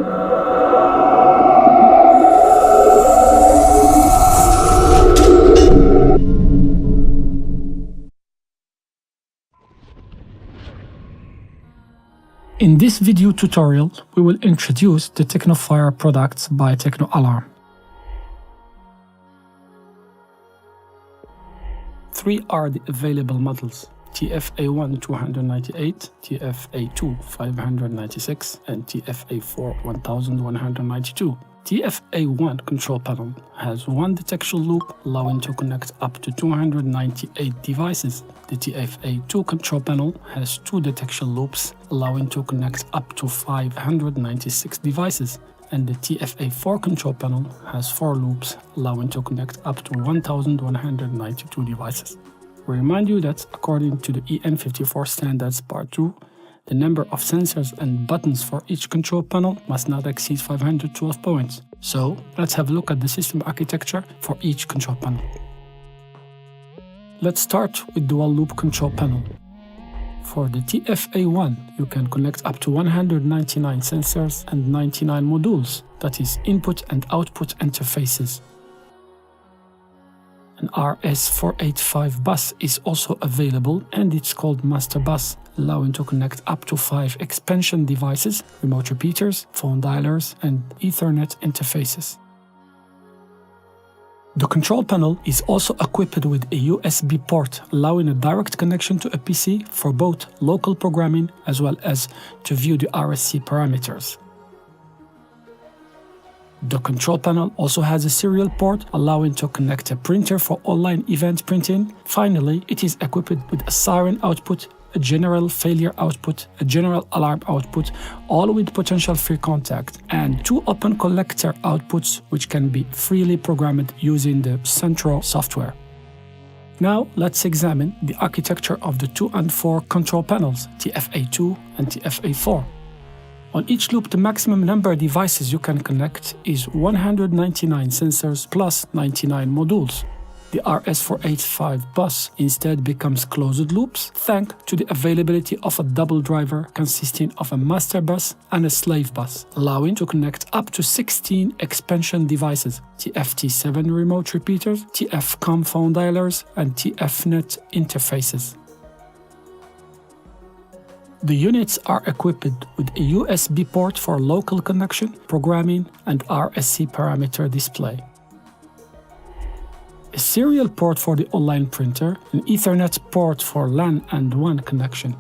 In this video tutorial, we will introduce the Tecnofire products by TechnoAlarm. Three are the available models: TFA1 298, TFA2 596, and TFA4 1192. TFA1 control panel has one detection loop allowing to connect up to 298 devices. The TFA2 control panel has two detection loops allowing to connect up to 596 devices. And the TFA4 control panel has four loops allowing to connect up to 1192 devices. We remind you that according to the EN54 Standards Part 2, the number of sensors and buttons for each control panel must not exceed 512 points. So let's have a look at the system architecture for each control panel. Let's start with dual loop control panel. For the TFA1, you can connect up to 199 sensors and 99 modules, that is input and output interfaces. An RS485 bus is also available, and it's called master bus, allowing to connect up to 5 expansion devices, remote repeaters, phone dialers, and Ethernet interfaces. The control panel is also equipped with a USB port, allowing a direct connection to a PC for both local programming as well as to view the RSC parameters. The control panel also has a serial port, allowing to connect a printer for online event printing. Finally, it is equipped with a Siren output, a general failure output, a general alarm output, all with potential free contact, and 2 open collector outputs which can be freely programmed using the Central software. Now let's examine the architecture of the 2 and 4 control panels, TFA2 and TFA4. On each loop, the maximum number of devices you can connect is 199 sensors plus 99 modules. The RS485 bus instead becomes closed loops thanks to the availability of a double driver consisting of a master bus and a slave bus, allowing to connect up to 16 expansion devices, TFT-7 remote repeaters, TFCOM phone dialers, and TFNet interfaces. The units are equipped with a USB port for local connection, programming, and RSC parameter display. A serial port for the online printer, an Ethernet port for LAN and WAN connection.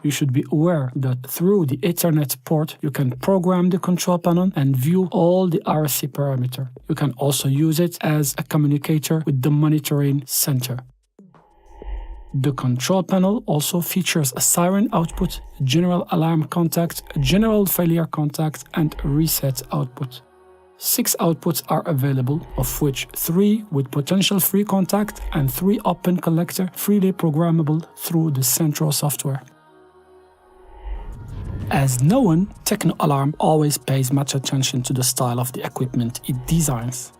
You should be aware that through the Ethernet port, you can program the control panel and view all the RSC parameter. You can also use it as a communicator with the monitoring center. The control panel also features a Siren output, a general alarm contact, a general failure contact, and a reset output. 6 outputs are available, of which 3 with potential free contact and 3 open collector freely programmable through the Central software. As known, TechnoAlarm always pays much attention to the style of the equipment it designs.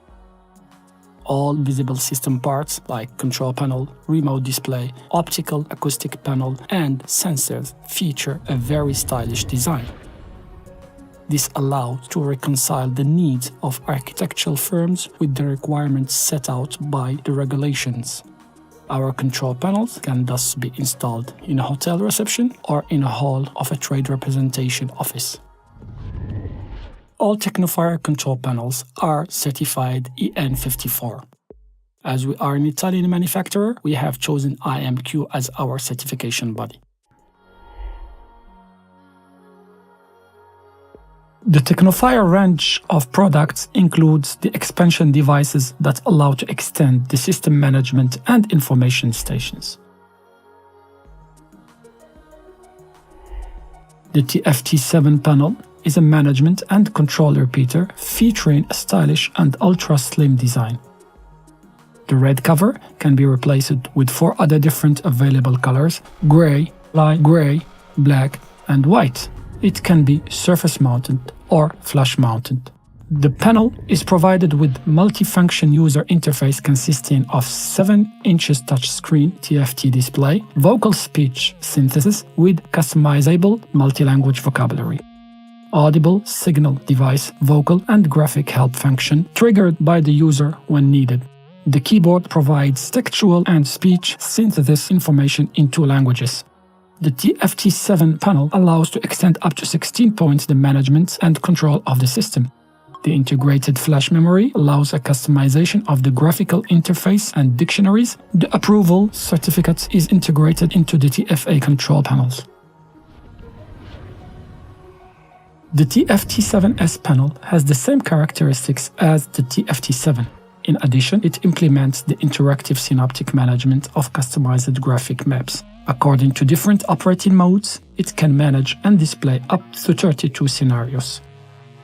All visible system parts like control panel, remote display, optical, acoustic panel, and sensors feature a very stylish design. This allows to reconcile the needs of architectural firms with the requirements set out by the regulations. Our control panels can thus be installed in a hotel reception or in a hall of a trade representation office. All Tecnofire control panels are certified EN54. As we are an Italian manufacturer, we have chosen IMQ as our certification body. The Tecnofire range of products includes the expansion devices that allow to extend the system management and information stations. The TFT-7 panel is a management and control repeater featuring a stylish and ultra-slim design. The red cover can be replaced with 4 other different available colors: gray, light gray, black, and white. It can be surface-mounted or flush-mounted. The panel is provided with multifunction user interface consisting of 7 inches touchscreen TFT display, vocal speech synthesis with customizable multi-language vocabulary. audible signal device, vocal and graphic help function triggered by the user when needed. The keyboard provides textual and speech synthesis information in 2 languages. The TFT-7 panel allows to extend up to 16 points the management and control of the system. The integrated flash memory allows a customization of the graphical interface and dictionaries. The approval certificate is integrated into the TFA control panels. The TFT-7S panel has the same characteristics as the TFT-7. In addition, it implements the interactive synaptic management of customized graphic maps. According to different operating modes, it can manage and display up to 32 scenarios.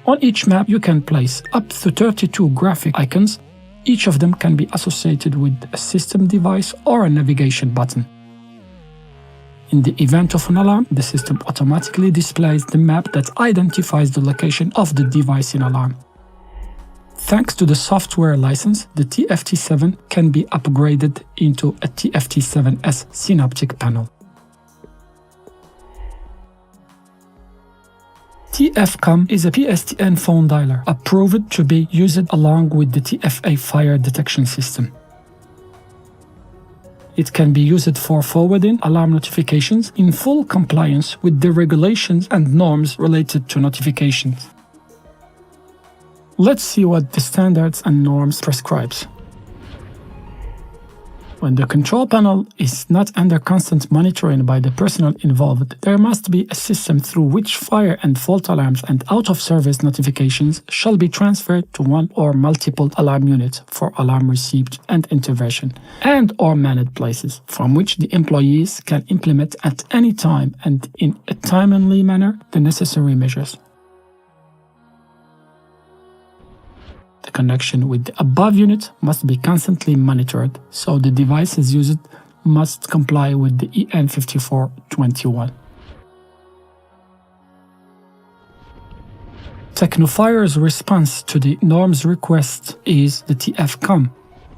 On each map, you can place up to 32 graphic icons. Each of them can be associated with a system device or a navigation button. In the event of an alarm, the system automatically displays the map that identifies the location of the device in alarm. Thanks to the software license, the TFT-7 can be upgraded into a TFT-7S synaptic panel. TFCOM is a PSTN phone dialer approved to be used along with the TFA fire detection system. It can be used for forwarding alarm notifications in full compliance with the regulations and norms related to notifications. Let's see what the standards and norms prescribes. When the control panel is not under constant monitoring by the personnel involved, there must be a system through which fire and fault alarms and out-of-service notifications shall be transferred to one or multiple alarm units for alarm received and intervention, and/or managed places, from which the employees can implement at any time and in a timely manner the necessary measures. The connection with the above unit must be constantly monitored, so the devices used must comply with the EN 5421. Tecnofire's response to the norms request is the TFCOM.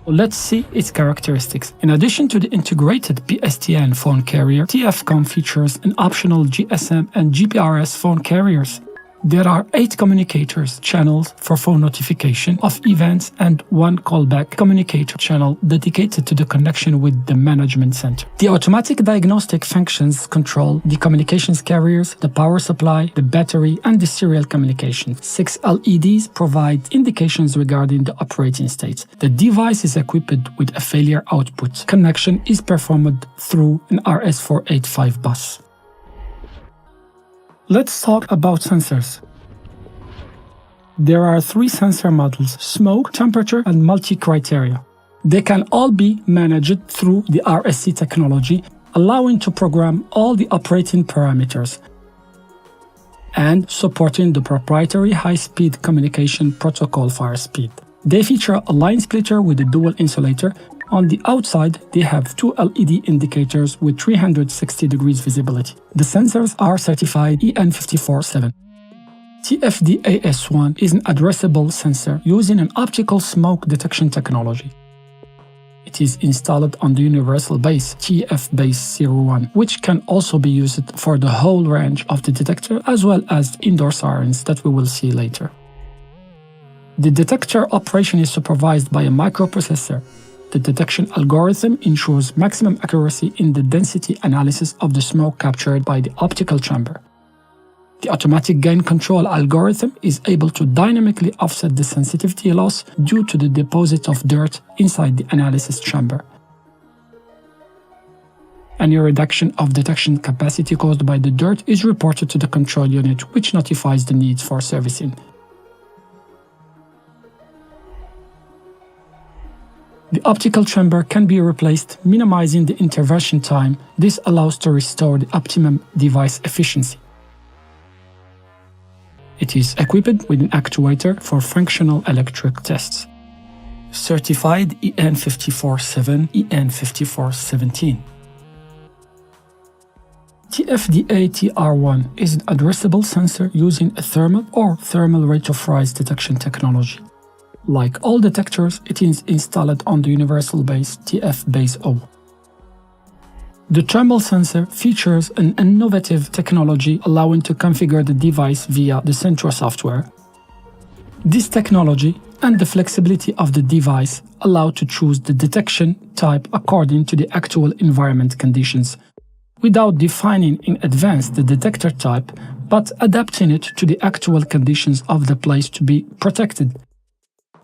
Let's see its characteristics. In addition to the integrated PSTN phone carrier, TFCOM features an optional GSM and GPRS phone carriers. There are 8 communicators channels for phone notification of events and 1 callback communicator channel dedicated to the connection with the management center. The automatic diagnostic functions control the communications carriers, the power supply, the battery, and the serial communication. 6 LEDs provide indications regarding the operating state. The device is equipped with a failure output. Connection is performed through an RS485 bus. Let's talk about sensors. There are 3 sensor models: smoke, temperature, and multi-criteria. They can all be managed through the RSC technology, allowing to program all the operating parameters and supporting the proprietary high-speed communication protocol FireSpeed. They feature a line splitter with a dual insulator. On the outside, they have 2 LED indicators with 360 degrees visibility. The sensors are certified EN 54.7. TFT-7S is an addressable sensor using an optical smoke detection technology. It is installed on the universal base TF-base01, which can also be used for the whole range of the detector as well as indoor sirens that we will see later. The detector operation is supervised by a microprocessor. The detection algorithm ensures maximum accuracy in the density analysis of the smoke captured by the optical chamber. The automatic gain control algorithm is able to dynamically offset the sensitivity loss due to the deposit of dirt inside the analysis chamber. Any reduction of detection capacity caused by the dirt is reported to the control unit, which notifies the needs for servicing. The optical chamber can be replaced, minimizing the intervention time. This allows to restore the optimum device efficiency. It is equipped with an actuator for functional electric tests. Certified EN 54.7, EN 54.17. TFT-7S is an addressable sensor using a thermal or thermal rate of rise detection technology. Like all detectors, it is installed on the universal base TF-base0. The thermal sensor features an innovative technology allowing to configure the device via the Centro software. This technology and the flexibility of the device allow to choose the detection type according to the actual environment conditions, without defining in advance the detector type, but adapting it to the actual conditions of the place to be protected.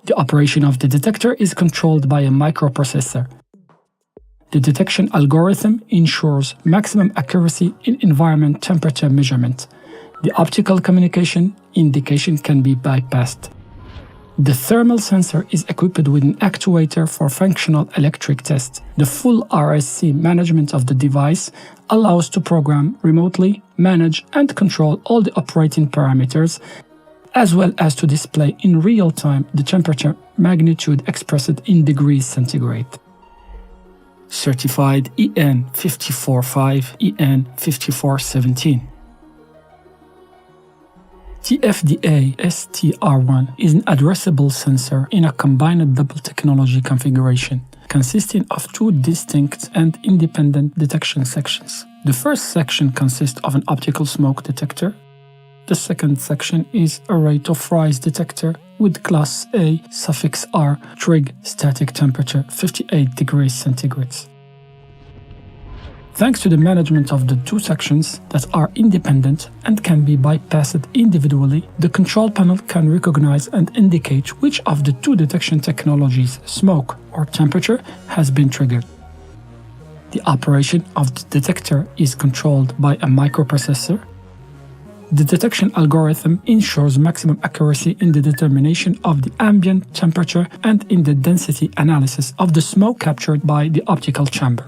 The operation of the detector is controlled by a microprocessor. The detection algorithm ensures maximum accuracy in environment temperature measurement. The optical communication indication can be bypassed. The thermal sensor is equipped with an actuator for functional electric test. The full RSC management of the device allows to program remotely, manage and control all the operating parameters, as well as to display in real time the temperature magnitude expressed in degrees centigrade. Certified EN 545, EN 5417. TFT-7S is an addressable sensor in a combined double technology configuration, consisting of two distinct and independent detection sections. The first section consists of an optical smoke detector. The second section is a rate of rise detector with class A suffix R trig static temperature 58 degrees centigrade. Thanks to the management of the two sections that are independent and can be bypassed individually, the control panel can recognize and indicate which of the two detection technologies, smoke or temperature, has been triggered. The operation of the detector is controlled by a microprocessor. The detection algorithm ensures maximum accuracy in the determination of the ambient temperature and in the density analysis of the smoke captured by the optical chamber.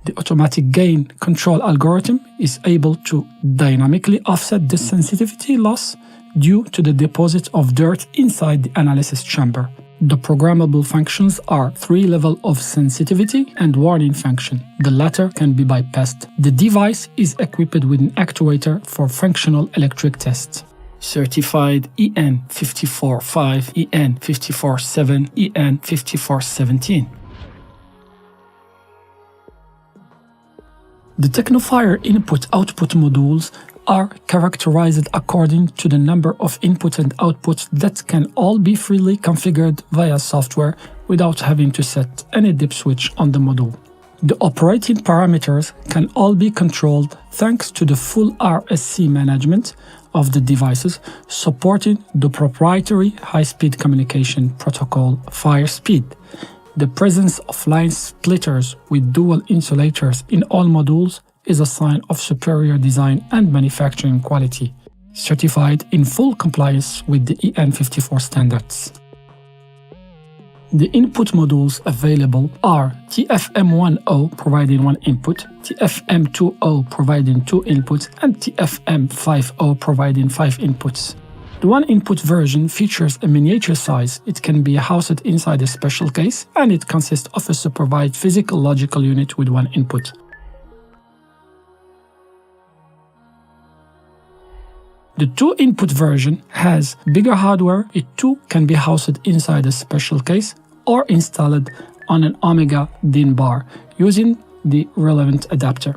The automatic gain control algorithm is able to dynamically offset the sensitivity loss due to the deposit of dirt inside the analysis chamber. The programmable functions are 3 levels of sensitivity and warning function. The latter can be bypassed. The device is equipped with an actuator for functional electric tests. Certified EN 545, EN 547, EN 5417. The Tecnofire input-output modules are characterized according to the number of inputs and outputs that can all be freely configured via software without having to set any dip switch on the module. The operating parameters can all be controlled thanks to the full RSC management of the devices, supporting the proprietary high-speed communication protocol FireSpeed. The presence of line splitters with dual insulators in all modules is a sign of superior design and manufacturing quality, certified in full compliance with the EN54 standards. The input modules available are TFM10 providing 1 input, TFM20 providing 2 inputs, and TFM50 providing 5 inputs. The 1 input version features a miniature size. It can be housed inside a special case, and it consists of a supervised physical logical unit with 1 input. The 2 input version has bigger hardware. It too can be housed inside a special case or installed on an Omega DIN bar using the relevant adapter.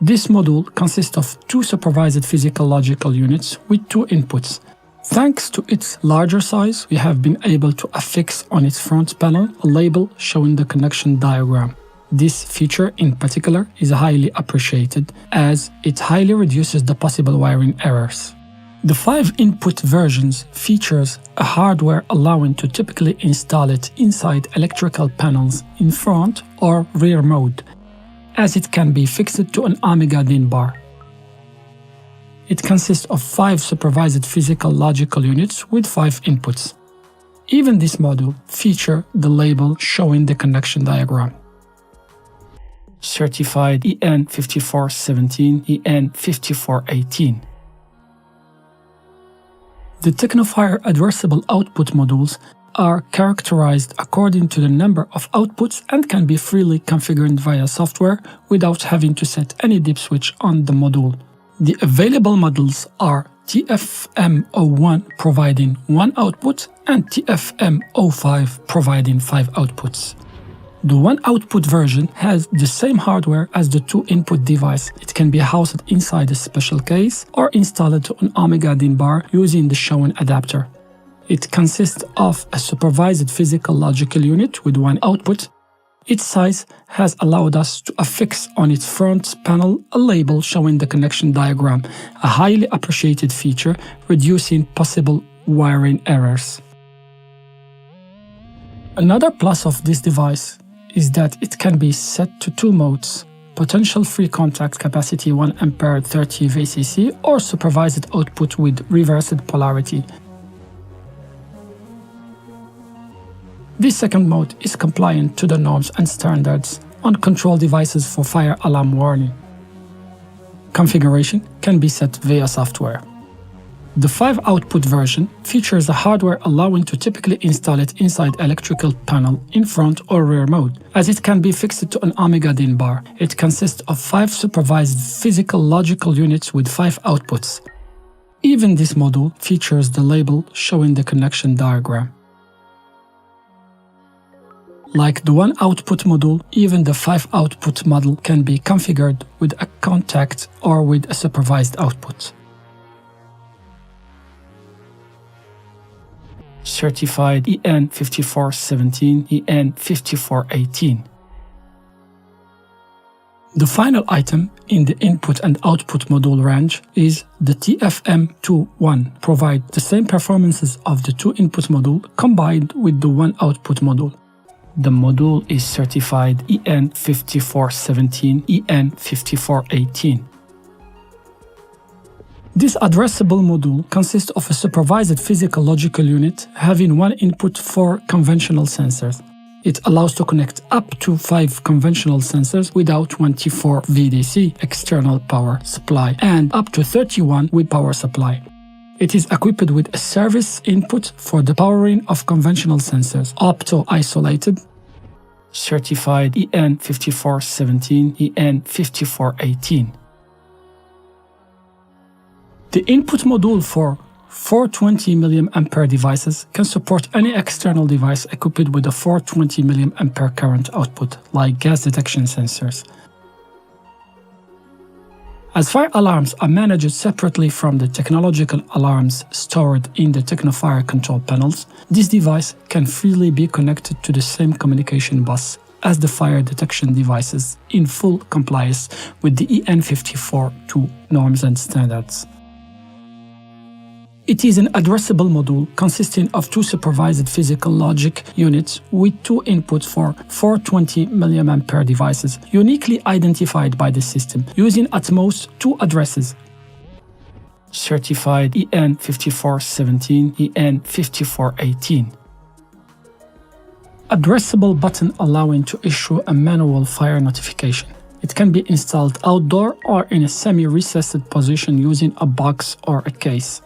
This module consists of 2 supervised physical logical units with 2 inputs. Thanks to its larger size, we have been able to affix on its front panel a label showing the connection diagram. This feature in particular is highly appreciated as it highly reduces the possible wiring errors. The 5-input versions features a hardware allowing to typically install it inside electrical panels in front or rear mode, as it can be fixed to an Omega DIN bar. It consists of 5 supervised physical logical units with 5 inputs. Even this module features the label showing the connection diagram. Certified EN5417, EN5418. The Tecnofire addressable output modules are characterized according to the number of outputs and can be freely configured via software without having to set any dip switch on the module. The available models are TFM01 providing 1 output and TFM05 providing 5 outputs. The 1 output version has the same hardware as the 2 input device. It can be housed inside a special case or installed to an Omega DIN bar using the shown adapter. It consists of a supervised physical logical unit with 1 output. Its size has allowed us to affix on its front panel a label showing the connection diagram, a highly appreciated feature, reducing possible wiring errors. Another plus of this device is that it can be set to 2 modes: potential free contact capacity 1 ampere 30 VCC or supervised output with reversed polarity. This second mode is compliant to the norms and standards on control devices for fire alarm warning. Configuration can be set via software. The 5 output version features a hardware allowing to typically install it inside electrical panel in front or rear mode, as it can be fixed to an Omega DIN bar. It consists of 5 supervised physical logical units with 5 outputs. Even this module features the label showing the connection diagram. Like the 1 output module, even the 5 output model can be configured with a contact or with a supervised output. Certified EN5417, EN5418. The final item in the input and output module range is the TFM21, provide the same performances of the 2 input module combined with the 1 output module. The module is certified EN5417, EN5418. This addressable module consists of a supervised physical logical unit having 1 input for conventional sensors. It allows to connect up to 5 conventional sensors without 24 VDC external power supply and up to 31 with power supply. It is equipped with a service input for the powering of conventional sensors, opto-isolated, certified EN5417, EN5418. The input module for 420 mA devices can support any external device equipped with a 420 mA current output, like gas detection sensors. As fire alarms are managed separately from the technological alarms stored in the Tecnofire control panels, this device can freely be connected to the same communication bus as the fire detection devices in full compliance with the EN54-2 norms and standards. It is an addressable module consisting of 2 supervised physical logic units with 2 inputs for 420 mA devices, uniquely identified by the system, using at most 2 addresses. Certified EN5417, EN5418. Addressable button allowing to issue a manual fire notification. It can be installed outdoor or in a semi-recessed position using a box or a case.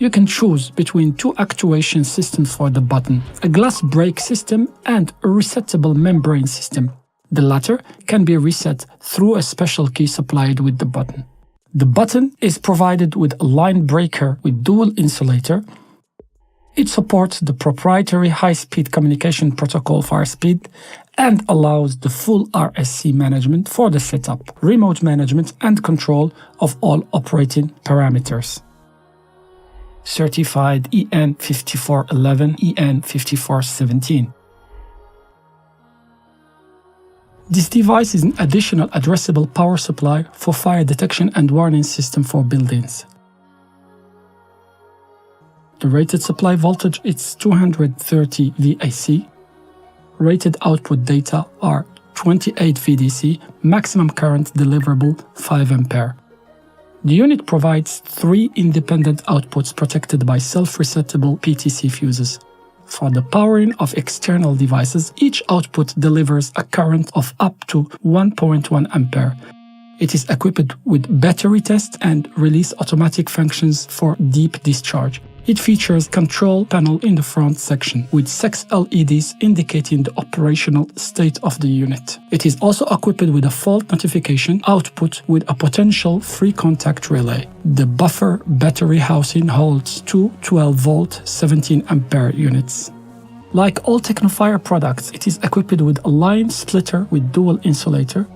You can choose between 2 actuation systems for the button, a glass break system and a resettable membrane system. The latter can be reset through a special key supplied with the button. The button is provided with a line breaker with dual insulator. It supports the proprietary high-speed communication protocol FireSpeed and allows the full RSC management for the setup, remote management and control of all operating parameters. Certified EN5411, EN5417. This device is an additional addressable power supply for fire detection and warning system for buildings. The rated supply voltage is 230 VAC. Rated output data are 28 VDC, maximum current deliverable 5 ampere. The unit provides 3 independent outputs protected by self-resettable PTC fuses. For the powering of external devices, each output delivers a current of up to 1.1 ampere. It is equipped with battery test and release automatic functions for deep discharge. It features a control panel in the front section with 6 LEDs indicating the operational state of the unit. It is also equipped with a fault notification output with a potential free contact relay. The buffer battery housing holds two 12-volt 17-ampere units. Like all Tecnofire products, it is equipped with a line splitter with dual insulator.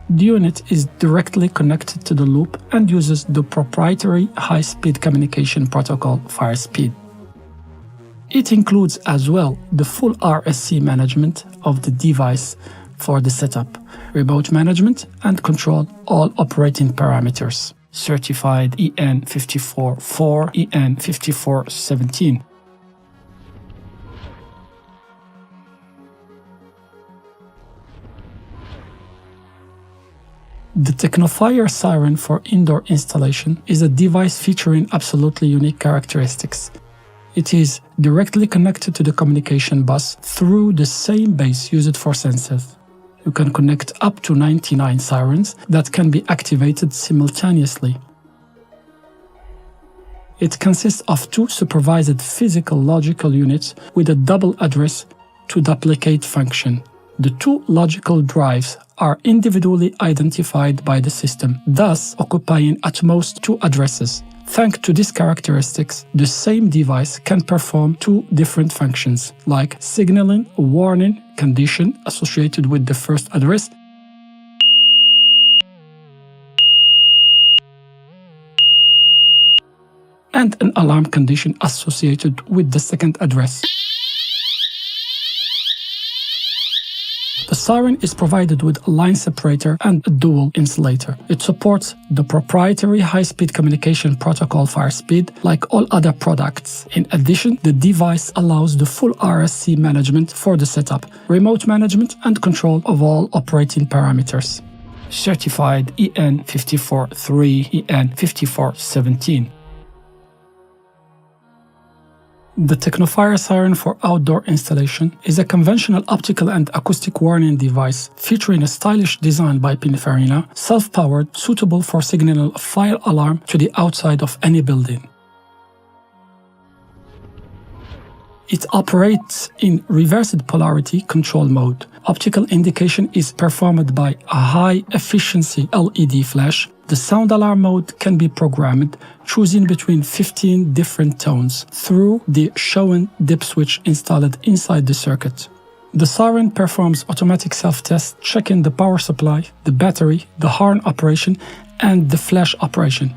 The unit is directly connected to the loop and uses the proprietary high-speed communication protocol FireSpeed. It includes as well the full RSC management of the device for the setup, remote management and control all operating parameters. Certified EN544, EN5417. The Tecnofire Siren for indoor installation is a device featuring absolutely unique characteristics. It is directly connected to the communication bus through the same base used for sensors. You can connect up to 99 sirens that can be activated simultaneously. It consists of two supervised physical logical units with a double address to duplicate function. The two logical drives are individually identified by the system, thus occupying at most two addresses. Thanks to these characteristics, the same device can perform two different functions, like signaling a warning condition associated with the first address and an alarm condition associated with the second address. The Siren is provided with a line separator and a dual insulator. It supports the proprietary high-speed communication protocol FireSpeed like all other products. In addition, the device allows the full RSC management for the setup, remote management and control of all operating parameters. Certified EN543, EN5417. The Tecnofire Siren for outdoor installation is a conventional optical and acoustic warning device featuring a stylish design by Pininfarina, self-powered, suitable for signaling a fire alarm to the outside of any building. It operates in reversed polarity control mode. Optical indication is performed by a high-efficiency LED flash. The sound alarm mode can be programmed, choosing between 15 different tones through the shown dip switch installed inside the circuit. The Siren performs automatic self-test, checking the power supply, the battery, the horn operation, and the flash operation.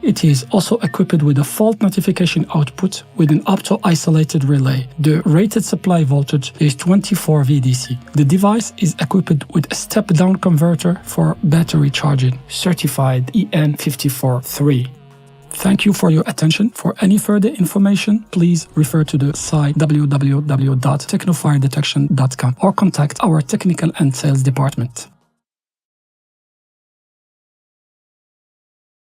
It is also equipped with a fault notification output with an opto-isolated relay. The rated supply voltage is 24 VDC. The device is equipped with a step-down converter for battery charging. Certified EN543. Thank you for your attention. For any further information, please refer to the site www.tecnofiredetection.com or contact our technical and sales department.